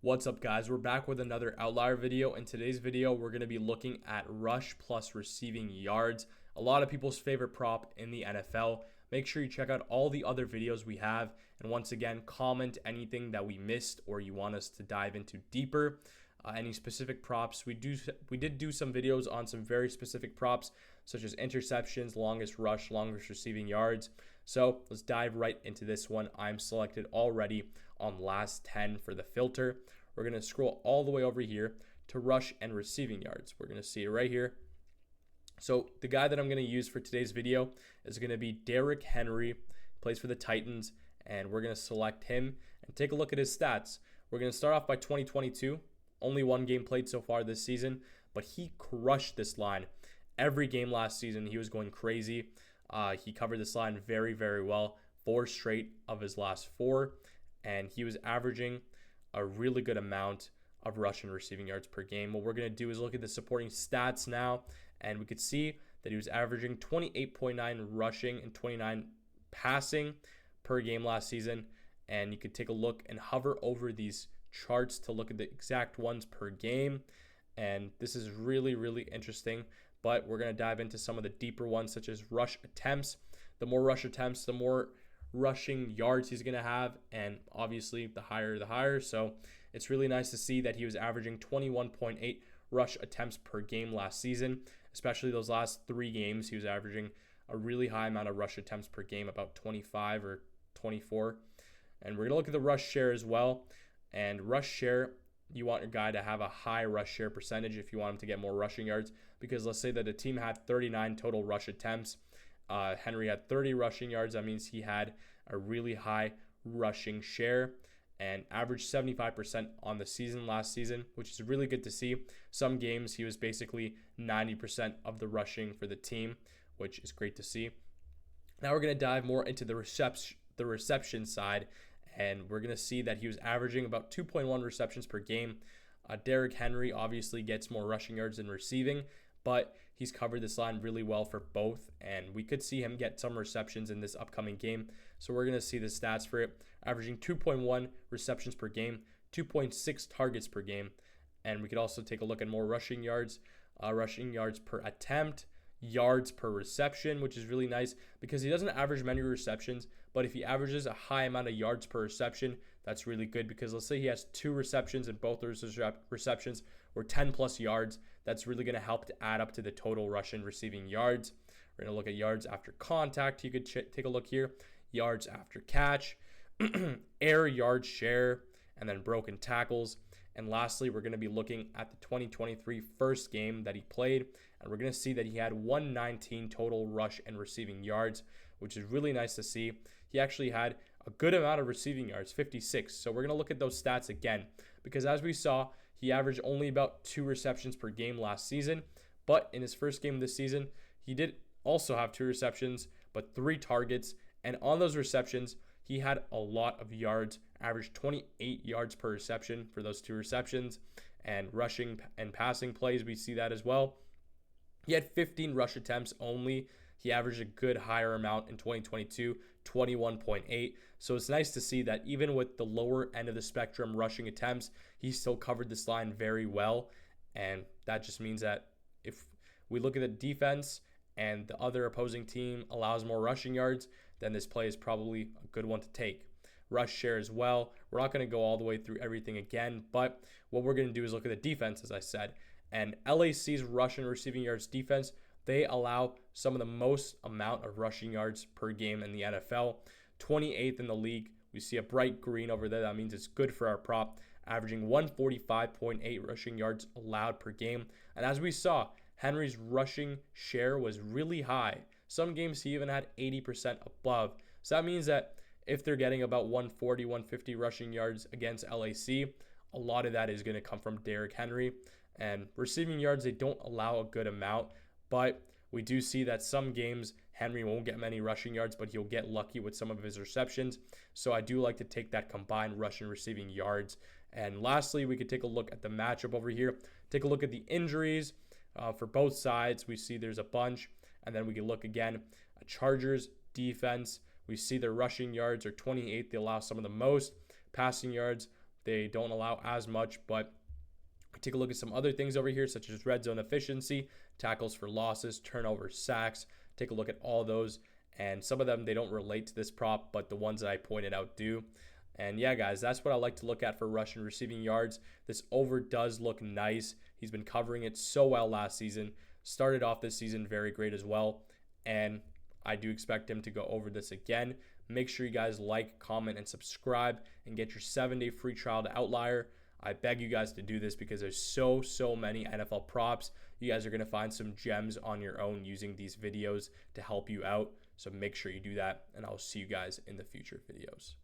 What's up, guys? We're back with another Outlier video. In today's video, we're going to be looking at rush plus receiving yards, a lot of people's favorite prop in the NFL. Make sure you check out all the other videos we have, and once again, comment anything that we missed or you want us to dive into deeper. Any specific props. We did do some videos on some very specific props, such as interceptions, longest rush, longest receiving yards. So let's dive right into this one. I'm selected already on last 10 for the filter. We're going to scroll all the way over here to rush and receiving yards. We're going to see it right here. So the guy that I'm going to use for today's video is going to be Derrick Henry, plays for the Titans, and we're going to select him and take a look at his stats. We're going to start off by 2022. Only one game played so far this season, but he crushed this line. Every game last season, he was going crazy. He covered this line very, very well. 4 straight of his last 4, and he was averaging a really good amount of rush and receiving yards per game. What we're going to do is look at the supporting stats now, and we could see that he was averaging 28.9 rushing and 29 passing per game last season, and you could take a look and hover over these charts to look at the exact ones per game, and this is really, really interesting. But we're going to dive into some of the deeper ones, such as rush attempts. The more rush attempts, the more rushing yards he's going to have, and obviously the higher the higher. So it's really nice to see that he was averaging 21.8 rush attempts per game last season, especially those last 3 games. He was averaging a really high amount of rush attempts per game, about 25 or 24. And we're going to look at the rush share as well. And rush share, you want your guy to have a high rush share percentage if you want him to get more rushing yards, because let's say that the team had 39 total rush attempts. Henry had 30 rushing yards. That means he had a really high rushing share and averaged 75% on the season last season, which is really good to see. Some games he was basically 90% of the rushing for the team, which is great to see. Now we're going to dive more into the reception side, and we're going to see that he was averaging about 2.1 receptions per game. Derrick Henry obviously gets more rushing yards than receiving, but he's covered this line really well for both, and we could see him get some receptions in this upcoming game. So we're going to see the stats for it, averaging 2.1 receptions per game, 2.6 targets per game, and we could also take a look at more rushing yards per attempt, yards per reception, which is really nice because he doesn't average many receptions, but if he averages a high amount of yards per reception, that's really good, because let's say he has 2 receptions and both those receptions were 10 plus yards. That's really going to help to add up to the total rush and receiving yards. We're going to look at yards after contact. You could take a look here. Yards after catch, air yard share, and then broken tackles. And lastly, we're going to be looking at the 2023 first game that he played, and we're going to see that he had 119 total rush and receiving yards, which is really nice to see. He actually had a good amount of receiving yards, 56. So we're going to look at those stats again, because as we saw, he averaged only about 2 receptions per game last season, but in his first game this season, he did also have 2 receptions, but 3 targets, and on those receptions, he had a lot of yards, averaged 28 yards per reception for those 2 receptions, and rushing and passing plays, we see that as well. He had 15 rush attempts only. He averaged a good higher amount in 2022, 21.8. So it's nice to see that even with the lower end of the spectrum rushing attempts, he still covered this line very well. And that just means that if we look at the defense and the other opposing team allows more rushing yards, then this play is probably a good one to take. Rush share as well. We're not going to go all the way through everything again, but what we're going to do is look at the defense, as I said. And LAC's rush and receiving yards defense, they allow some of the most amount of rushing yards per game in the NFL. 28th in the league. We see a bright green over there. That means it's good for our prop, averaging 145.8 rushing yards allowed per game. And as we saw, Henry's rushing share was really high. Some games he even had 80% above. So that means that if they're getting about 140, 150 rushing yards against LAC, a lot of that is going to come from Derrick Henry. And receiving yards, they don't allow a good amount, but we do see that some games Henry won't get many rushing yards, but he'll get lucky with some of his receptions. So I do like to take that combined rush and receiving yards. And lastly, we could take a look at the matchup over here. Take a look at the injuries for both sides. We see there's a bunch. And then we can look again at Chargers defense. We see their rushing yards are 28th. They allow some of the most. Passing yards They don't allow as much, but take a look at some other things over here, such as red zone efficiency, tackles for losses, turnovers, sacks. Take a look at all those. And some of them, they don't relate to this prop, but the ones that I pointed out do. And yeah, guys, that's what I like to look at for rush and receiving yards. This over does look nice. He's been covering it so well last season. Started off this season very great as well. And I do expect him to go over this again. Make sure you guys like, comment, and subscribe and get your 7-day free trial to Outlier. I beg you guys to do this because there's so many NFL props. You guys are going to find some gems on your own using these videos to help you out. So make sure you do that, and I'll see you guys in the future videos.